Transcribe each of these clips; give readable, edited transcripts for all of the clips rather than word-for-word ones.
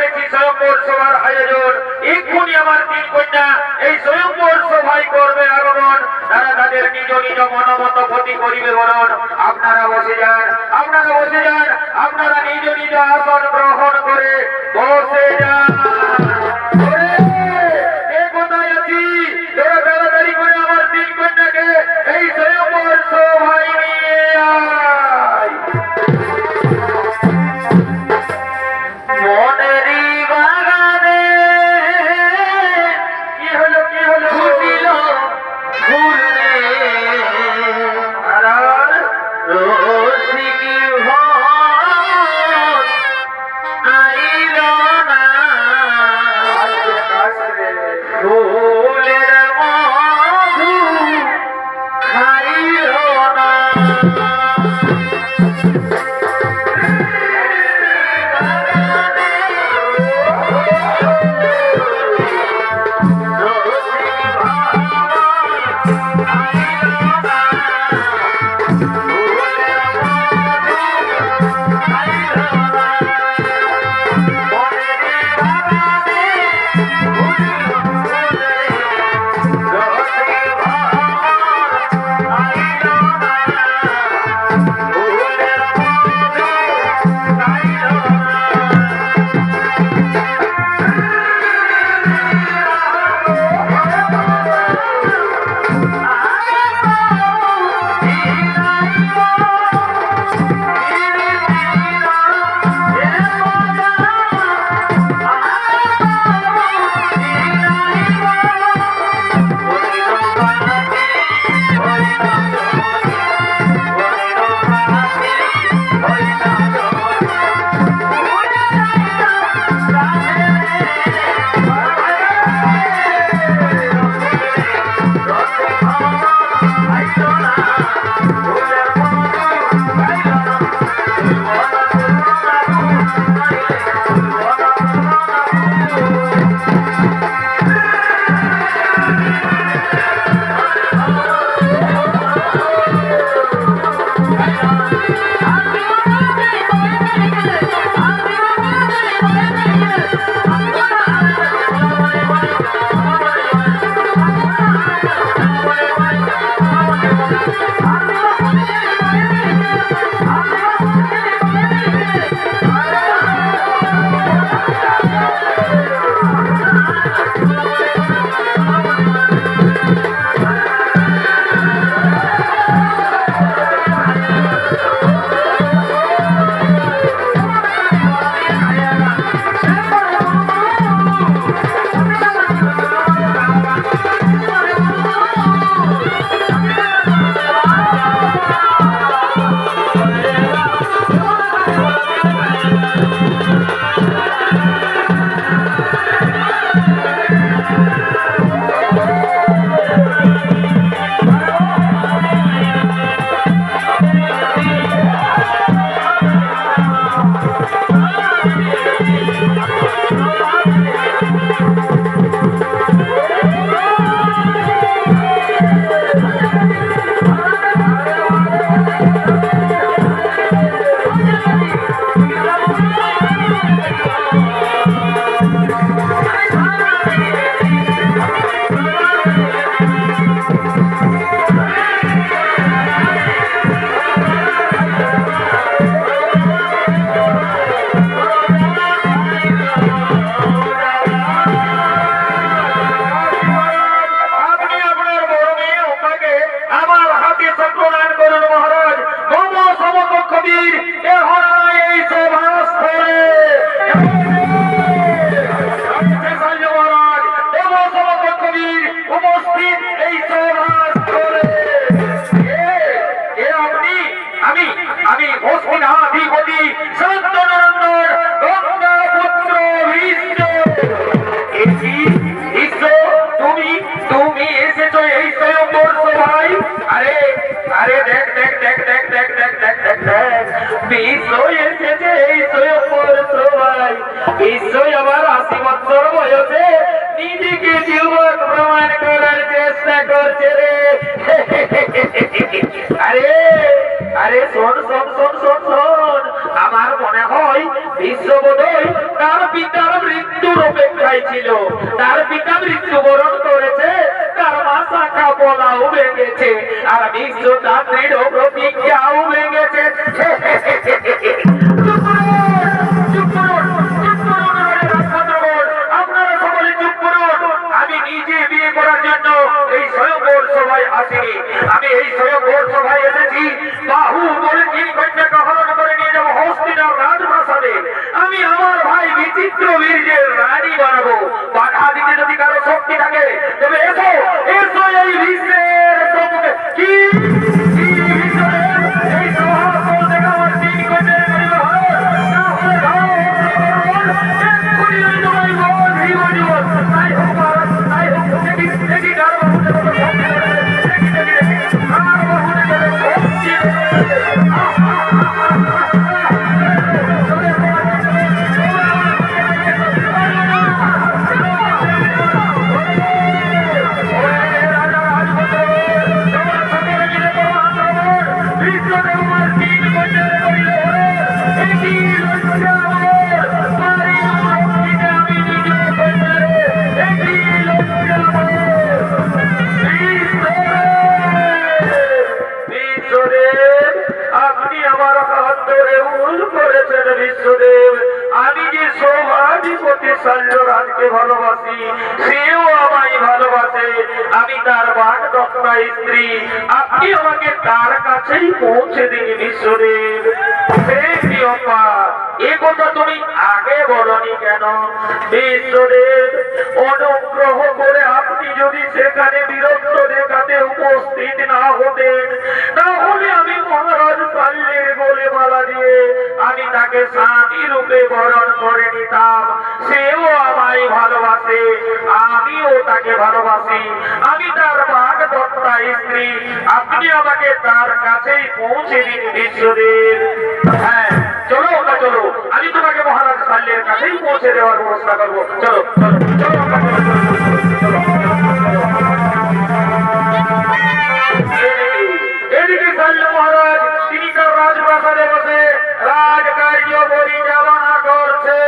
করেছি স্বয়ংবর সভার আয়োজন। এক্ষুনি আমার তিন কন্যা এই স্বয়ংবর সভায় করবে আগমন। তারা তাদের নিজ নিজ মনোমত গতি করিবে বরণ। আপনারা বসে যান, আপনারা বসে যান, আপনারা নিজ নিজ আসন গ্রহণ করে বসে যান। কোথায় আছি তোরা তাড়াতাড়ি করে আমার তিন কন্যাকে এই স্বয়ংবর সভায় নিয়ে আয়। মনেরই বাগানে কি হলো ফুটিল ফুল রে আর রসিক ভোর আইল না ফুলের মধু খাইল না। নিশ্চয়ই আমার ৮০ বছর বয়সে নিজেকে যুবক প্রমাণ করার চেষ্টা করছে রে। আরে আরে শোন শোন শোন শোন শোন, আমার মনে হয় বিশ্ববোধই তার পিতার মৃত্যুর অপেক্ষায় ছিল। তার পিতা মৃত্যুবরণ করেছে, তার মা শাখা পলাও ভেঙেছে, আর বিশ্ব তার দৃঢ় প্রতিজ্ঞাও ভেঙেছে। আপনারা সকলে চুপ করুন। আমি নিজে বিয়ে করার জন্য এই স্বয়ংবর সভায় আসিনি। আমি এই স্বয়ংবর সভায় এসেছি বাহু বলে তিন কন্যাকে হরণ করে নিয়ে যাবো হস্তিনার রাজপ্রাসাদে। আমি আমার ভাই বিচিত্র বীর্যের রানী বানাবো। বাধা দিতে যদি কারো শক্তি থাকে তবে এসো, এসো এই বিশ্বের সম্মুখে। কি এই সভাস্থল থেকে আমার তিন কন্যার করিব হরণ, না হলে যাও এক্ষুনি আমি তোমায় বল জীব জীবন। তাই হোক মহারাজ, তাই হোক। দেখি দেখি কার বাহুতে কত শক্তি রয়েছে, দেখি দেখি দেখি কার বাহুতে কত শক্তি বিশ্বদেব, আপনি আমার হাত ধরে ভুল করেছেন। বিশ্বদেব, আমি যে সৌভাধিপতি শল্যরাজকে ভালোবাসি, সেও আমায় ভালোবাসে। আমি তার বাগদত্তা স্ত্রী। আপনি আমাকে তার কাছেই পৌঁছে দিন বিশ্বদেব। হে প্রিয়ম্পা, এ কথা তুমি আগে বলনি কেন? বিশ্বদেব, অনুগ্রহ করে আপনি যদি সেখানে বিরক্ত দেখাতে উপস্থিত না হতেন, তাহলে আমি মহারাজ শল্যের গলে মালা দিয়ে আমি তাকে স্বামী রূপে বরণ করে নিতাম। সেও আমায় ভালোবাসে, আমিও তাকে ভালোবাসি। আমি তার বাগদত্তা স্ত্রী। আপনি আমাকে তার কাছেই পৌঁছে দিন বিশ্বদেব। হ্যাঁ, চলো ওটা চলো, আমি তোমাকে মহারাজ শল্যের কাছেই পৌঁছে দেওয়ার ব্যবস্থা করবো। চলো চলো চলো, চলো। এদিকে শল্য মহারাজ, তিনি তার রাজপ্রাসাদে বসে রাজকার্য পরিচালনা করছে।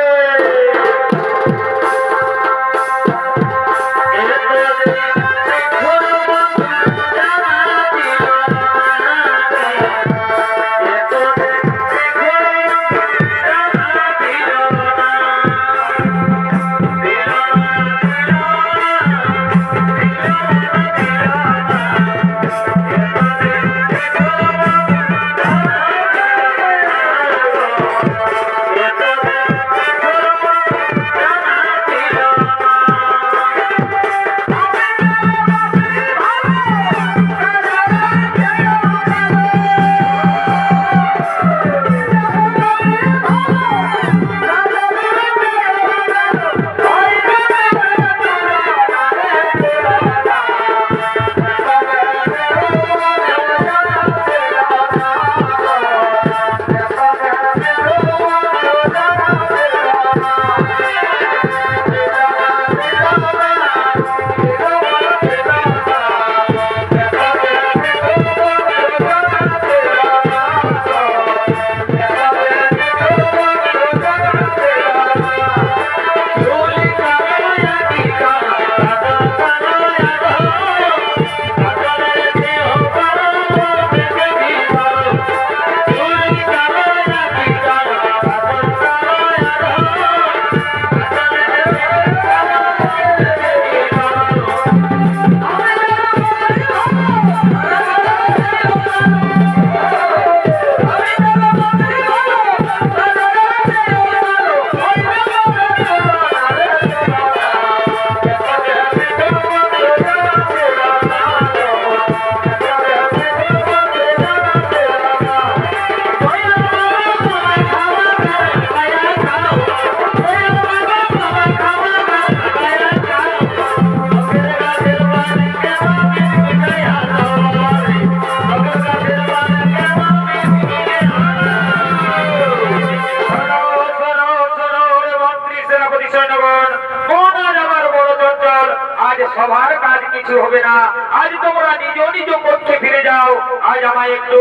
সভার কাজ কিছু হবে না। আজ তোমরা নিজ নিজ কক্ষে ফিরে যাও। আজ আমায় একটু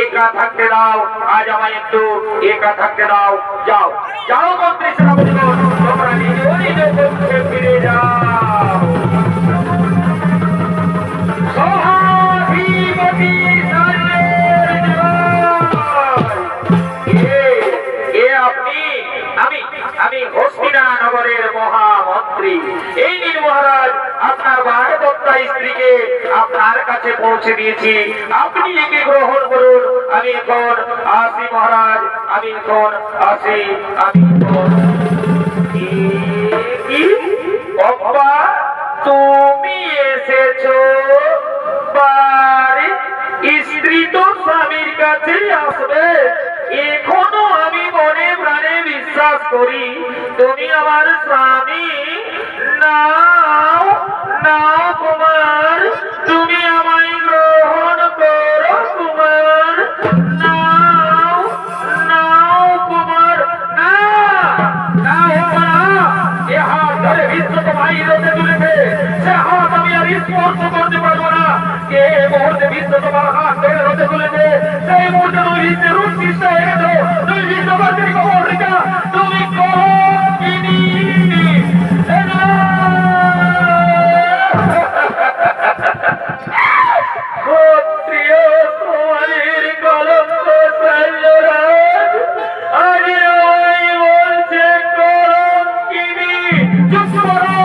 একা থাকতে দাও, আজ আমায় একটু একা থাকতে দাও। যাও যাও মন্ত্রী সেনাপতিগণ, তোমরা নিজ নিজ কক্ষে ফিরে যাও। সহাধিপতি সাহেবের জয়। এ আপনি? আমি হস্তিনানগরের মহামন্ত্রী। এই নিন মহারাজ, আপনার বারদত্তা স্ত্রীকে আপনার কাছে পৌঁছে দিয়েছি, আপনি একে গ্রহণ করুন। আমি এখন আসি মহারাজ, আমি এখন আসি। আমি কি বাবা, তুমি এসেছো? বাড়ি স্ত্রী তো স্বামীর কাছে আসবে। এখনো আমি মনে প্রাণে বিশ্বাস করি তুমি আমার স্বামী। নাও নাও কুমার, তুমি আমায় গ্রহণ করো কুমার। নাও নাও কুমার। না না হোক না, এ হাত ধরে বিশ্ব তোমায় রোদে তুলেছে, সে হাত আমি আর স্পর্শ করতে পারবো না। কে মুহূর্তে বিশ্ব তোমার হাত ধরে রোদে তুলেছে, সেই মুহূর্তে তুমি বিশ্বের রূপ সৃষ্টি হয়ে গেছো। তুমি বিশ্ববাসীর খবর রেখা, তুমি কিনি ক্ষত্রিয় সমাজের কলঙ্ক শৈলরাজ আজ আমায় বলছে কলঙ্কিনী। চুপ করো,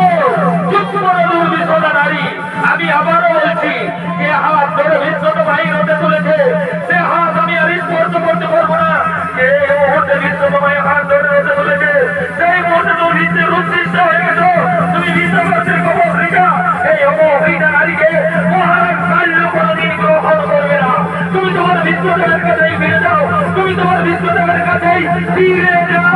চুপ করো দুর্বিষণা নারী। আমি আবারও বলছি, যে হাত ধরে বিশ্বত ভাই রোদে তুলেছে, সে হাত আমি আর স্পর্শ করতে পারবো না। যে মুহূর্তে বিশ্বত ভাই হাত ধরে রোদে তুলেছে, সেই মুহূর্তে তুমি বিশ্বের রূপ সৃষ্টি হয়ে গেছো। তুমি বিশ্ববাসীর খবর রেখা, এই অমহিতা নারীকে মহারাজ শাল্য কোনদিন গ্রহণ করবে না। তুমি তোমার বিশ্বদেবের কাছেই ফিরে যাও, তুমি তোমার বিশ্বদেবের কাছেই ফিরে যাও।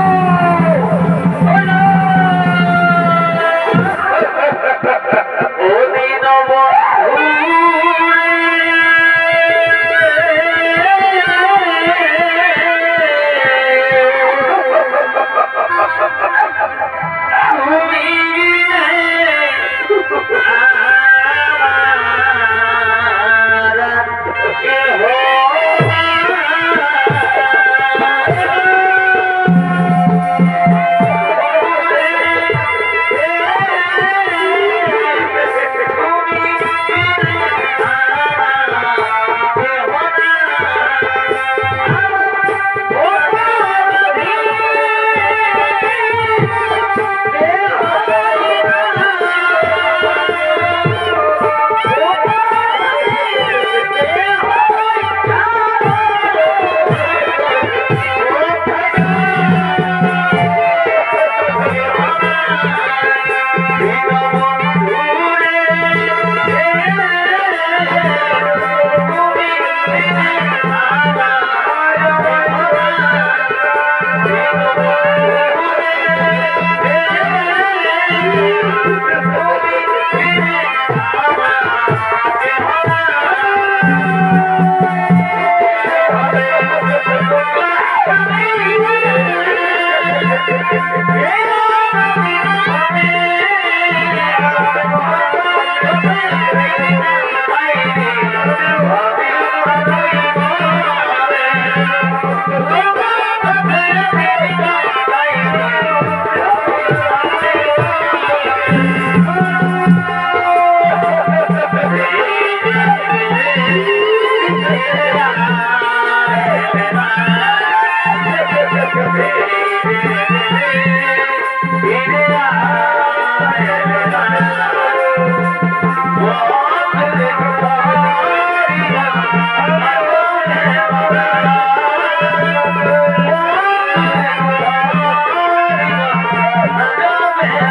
Yeah.